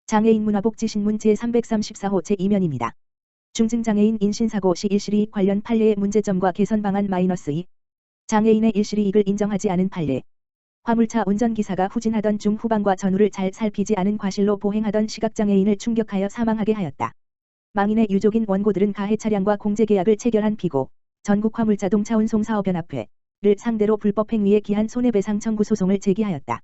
장애인 문화복지신문 제334호 제2면입니다. 중증장애인 인신사고 시 일실이익 관련 판례의 문제점과 개선 방안 -2. 장애인의 일실이익을 인정하지 않은 판례. 화물차 운전기사가 후진하던 중 후방과 전후를 잘 살피지 않은 과실로 보행하던 시각장애인을 충격하여 사망하게 하였다. 망인의 유족인 원고들은 가해 차량과 공제계약을 체결한 피고 전국화물자동차운송사업연합회를 상대로 불법행위에 기한 손해배상 청구 소송을 제기하였다.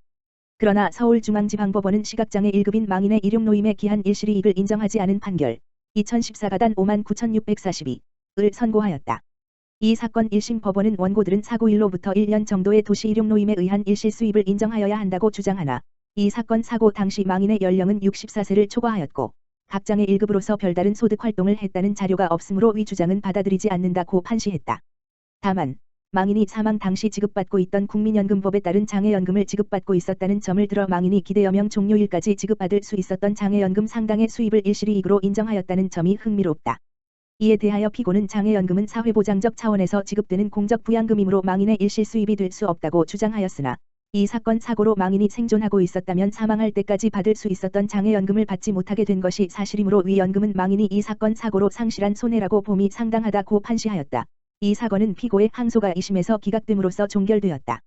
그러나 서울중앙지방법원은 시각장애 1급인 망인의 일용노임에 기한 일실이익을 인정하지 않은 판결 2014가단 59,642을 선고하였다. 이 사건 1심 법원은 원고들은 사고일로부터 1년 정도의 도시 일용노임에 의한 일실수입을 인정하여야 한다고 주장하나 이 사건 사고 당시 망인의 연령은 64세를 초과하였고 각장애 1급으로서 별다른 소득 활동을 했다는 자료가 없으므로 위 주장은 받아들이지 않는다고 판시했다. 다만 망인이 사망 당시 지급받고 있던 국민연금법에 따른 장애연금을 지급받고 있었다는 점을 들어 망인이 기대여명 종료일까지 지급받을 수 있었던 장애연금 상당의 수입을 일실이익으로 인정하였다는 점이 흥미롭다. 이에 대하여 피고는 장애연금은 사회보장적 차원에서 지급되는 공적부양금이므로 망인의 일실수입이 될 수 없다고 주장하였으나 이 사건 사고로 망인이 생존하고 있었다면 사망할 때까지 받을 수 있었던 장애연금을 받지 못하게 된 것이 사실이므로 위 연금은 망인이 이 사건 사고로 상실한 손해라고 봄이 상당하다고 판시하였다. 이 사건은 피고의 항소가 2심에서 기각됨으로써 종결되었다.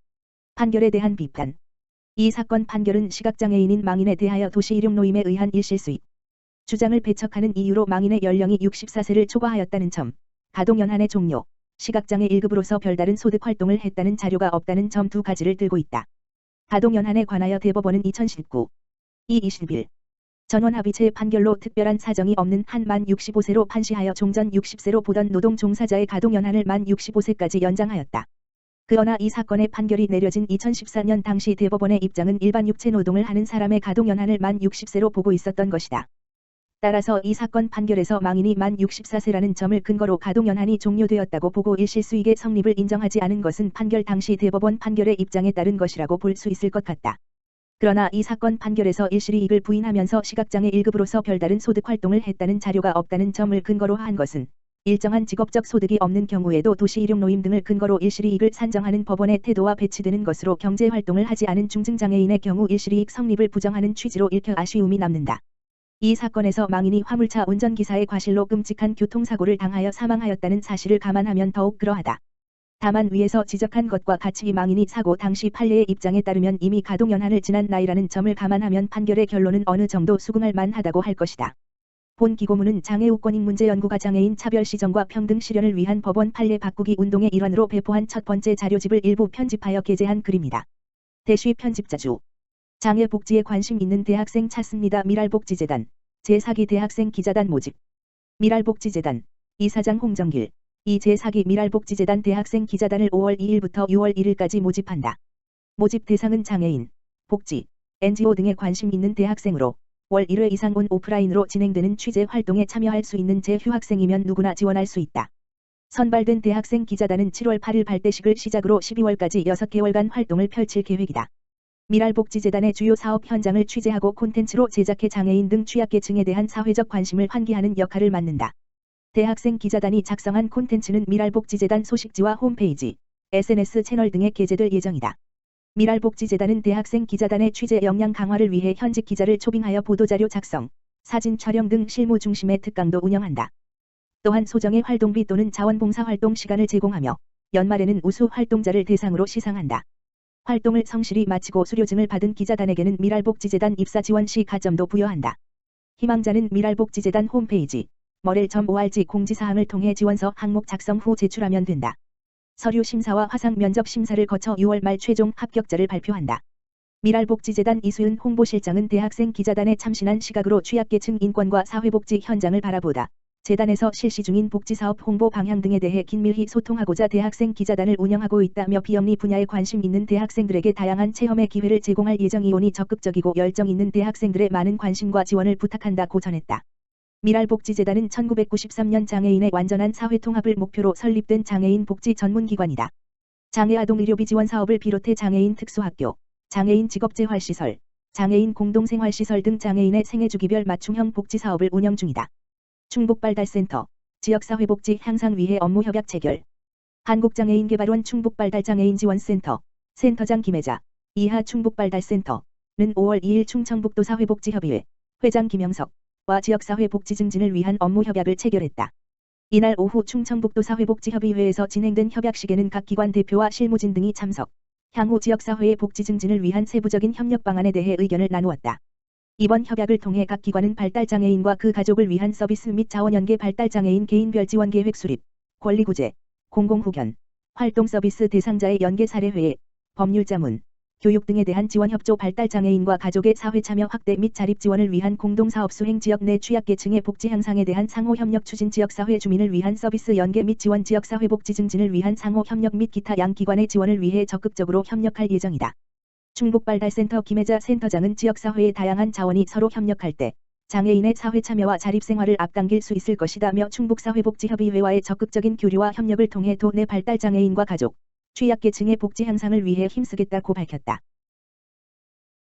판결에 대한 비판. 이 사건 판결은 시각장애인인 망인에 대하여 도시 일용노임에 의한 일실수입 주장을 배척하는 이유로 망인의 연령이 64세를 초과하였다는 점, 가동연한의 종료, 시각장애 1급으로서 별다른 소득 활동을 했다는 자료가 없다는 점 두 가지를 들고 있다. 가동연한에 관하여 대법원은 2019 2/21 전원합의체의 판결로 특별한 사정이 없는 한 만 65세로 판시하여 종전 60세로 보던 노동 종사자의 가동연한을 만 65세까지 연장하였다. 그러나 이 사건의 판결이 내려진 2014년 당시 대법원의 입장은 일반 육체 노동을 하는 사람의 가동연한을 만 60세로 보고 있었던 것이다. 따라서 이 사건 판결에서 망인이 만 64세라는 점을 근거로 가동연한이 종료되었다고 보고 일실수익의 성립을 인정하지 않은 것은 판결 당시 대법원 판결의 입장에 따른 것이라고 볼 수 있을 것 같다. 그러나 이 사건 판결에서 일실이익을 부인하면서 시각장애 1급으로서 별다른 소득 활동을 했다는 자료가 없다는 점을 근거로 한 것은 일정한 직업적 소득이 없는 경우에도 도시 일용노임 등을 근거로 일실이익을 산정하는 법원의 태도와 배치되는 것으로 경제활동을 하지 않은 중증장애인의 경우 일실이익 성립을 부정하는 취지로 읽혀 아쉬움이 남는다. 이 사건에서 망인이 화물차 운전기사의 과실로 끔찍한 교통사고를 당하여 사망하였다는 사실을 감안하면 더욱 그러하다. 다만 위에서 지적한 것과 같이 망인이 사고 당시 판례의 입장에 따르면 이미 가동연한을 지난 나이라는 점을 감안하면 판결의 결론은 어느 정도 수긍할 만하다고 할 것이다. 본 기고문은 장애우권익문제연구가 장애인 차별 시정과 평등 실현을 위한 법원 판례 바꾸기 운동의 일환으로 배포한 첫 번째 자료집을 일부 편집하여 게재한 글입니다. 대쉬 편집자주. 장애복지에 관심 있는 대학생 찾습니다. 미랄복지재단. 제4기 대학생 기자단 모집. 미랄복지재단. 이사장 홍정길. 이 제4기 미랄복지재단 대학생 기자단을 5월 2일부터 6월 1일까지 모집한다. 모집 대상은 장애인, 복지, NGO 등에 관심 있는 대학생으로 월 1회 이상 온 오프라인으로 진행되는 취재 활동에 참여할 수 있는 재휴학생이면 누구나 지원할 수 있다. 선발된 대학생 기자단은 7월 8일 발대식을 시작으로 12월까지 6개월간 활동을 펼칠 계획이다. 미랄복지재단의 주요 사업 현장을 취재하고 콘텐츠로 제작해 장애인 등 취약계층에 대한 사회적 관심을 환기하는 역할을 맡는다. 대학생 기자단이 작성한 콘텐츠는 미랄복지재단 소식지와 홈페이지, SNS 채널 등에 게재될 예정이다. 미랄복지재단은 대학생 기자단의 취재 역량 강화를 위해 현직 기자를 초빙하여 보도자료 작성, 사진 촬영 등 실무 중심의 특강도 운영한다. 또한 소정의 활동비 또는 자원봉사활동 시간을 제공하며 연말에는 우수 활동자를 대상으로 시상한다. 활동을 성실히 마치고 수료증을 받은 기자단에게는 미랄복지재단 입사 지원 시 가점도 부여한다. 희망자는 미랄복지재단 홈페이지 머렐.org 공지사항을 통해 지원서 항목 작성 후 제출하면 된다. 서류 심사와 화상 면접 심사를 거쳐 6월 말 최종 합격자를 발표한다. 미랄복지재단 이수윤 홍보실장은 대학생 기자단에 참신한 시각으로 취약계층 인권과 사회복지 현장을 바라보다 재단에서 실시 중인 복지사업 홍보 방향 등에 대해 긴밀히 소통하고자 대학생 기자단을 운영하고 있다며 비영리 분야에 관심 있는 대학생들에게 다양한 체험의 기회를 제공할 예정이오니 적극적이고 열정 있는 대학생들의 많은 관심과 지원을 부탁한다고 전했다. 미랄복지재단은 1993년 장애인의 완전한 사회통합을 목표로 설립된 장애인 복지 전문기관이다. 장애아동의료비 지원 사업을 비롯해 장애인 특수학교, 장애인 직업재활시설, 장애인 공동생활시설 등 장애인의 생애주기별 맞춤형 복지사업을 운영 중이다. 충북발달센터, 지역사회복지 향상 위해 업무협약 체결. 한국장애인개발원 충북발달장애인지원센터, 센터장 김혜자, 이하 충북발달센터는 5월 2일 충청북도 사회복지협의회, 회장 김영석과 지역사회 복지 증진을 위한 업무 협약을 체결했다. 이날 오후 충청북도 사회복지협의회에서 진행된 협약식에는 각 기관 대표와 실무진 등이 참석, 향후 지역사회의 복지 증진을 위한 세부적인 협력 방안에 대해 의견을 나누었다. 이번 협약을 통해 각 기관은 발달장애인과 그 가족을 위한 서비스 및 자원연계 발달장애인 개인별 지원 계획 수립, 권리구제, 공공후견, 활동 서비스 대상자의 연계 사례회의, 법률자문, 교육 등에 대한 지원협조 발달장애인과 가족의 사회참여 확대 및 자립지원을 위한 공동사업 수행 지역 내 취약계층의 복지 향상에 대한 상호협력 추진 지역사회 주민을 위한 서비스 연계 및 지원 지역사회 복지 증진을 위한 상호협력 및 기타 양기관의 지원을 위해 적극적으로 협력할 예정이다. 충북발달센터 김혜자 센터장은 지역사회의 다양한 자원이 서로 협력할 때 장애인의 사회참여와 자립생활을 앞당길 수 있을 것이다며 충북사회복지협의회와의 적극적인 교류와 협력을 통해 도내 발달장애인과 가족, 취약계층의 복지 향상을 위해 힘쓰겠다고 밝혔다.